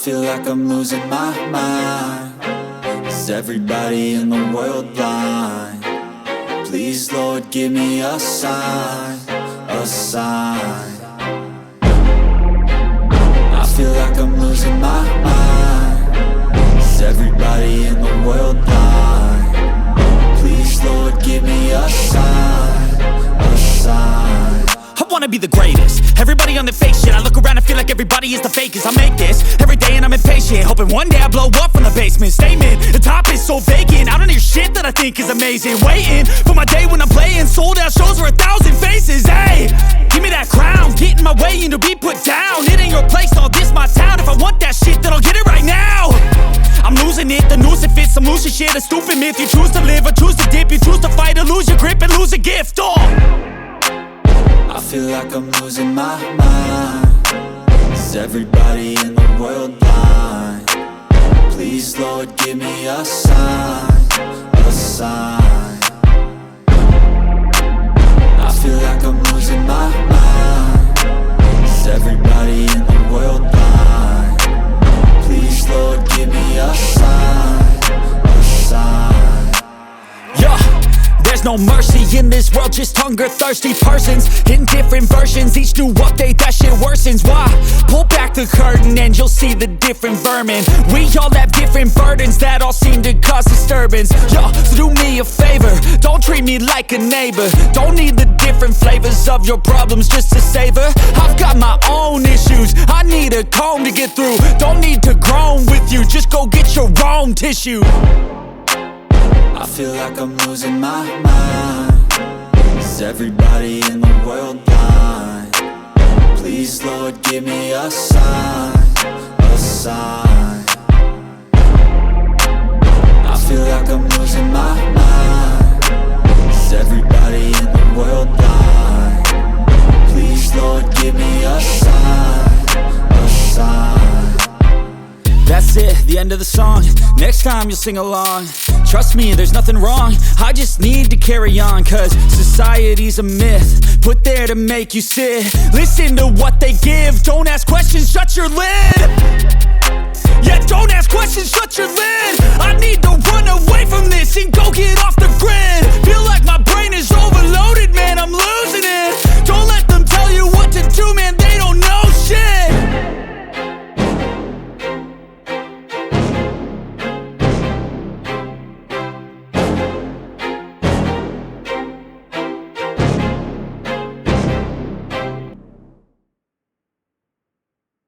feel like I'm losing my mind. Is everybody in the world blind? Please, Lord, give me a sign, a sign. I feel like I'm losing my mind. Is everybody in the world blind? Please, Lord, give me a sign, a sign. I wanna be the greatest. Everybody on the fake shit. I look around and feel like everybody is the fakest. I make this every day and I'm impatient, hoping one day I blow up from the basement. Statement, the top is so vacant. I don't hear shit that I think is amazing. Waiting for my day when I'm playing sold out shows for 1,000 faces. Hey, give me that crown, get in my way and to be put down. It ain't your place, all this my town. If I want that shit, then I'll get it right now. I'm losing it, the noose it fits, some losing shit. A stupid myth, you choose to live or choose to dip. You choose to fight or lose your grip and lose a gift. I feel like I'm losing my mind. Is everybody in the world blind? Please, Lord, give me a sign, a sign. I feel like I'm losing my mind. Is everybody in the world blind? Please, Lord, give me a sign, a sign. Yeah. There's no mercy in this world, just hunger-thirsty persons in different versions. Each new update, that shit worsens. Why? Pull back the curtain and you'll see the different vermin. We all have different burdens that all seem to cause the disturbance. Yo, so do me a favor, don't treat me like a neighbor. Don't need the different flavors of your problems just to savor. I've got my own issues, I need a comb to get through. Don't need to groan with you, just go get your own tissue. I feel like I'm losing my mind. Is everybody in the world blind? Please, Lord, give me a sign, a sign. I feel like I'm losing my mind. Is everybody in the world blind? Please, Lord, give me a sign, a sign. That's it, the end of the song. Next time you'll sing along. Trust me, there's nothing wrong, I just need to carry on. Cause society's a myth, put there to make you sit. Listen to what they give, don't ask questions, shut your lid. Yeah, don't ask questions, shut your lid.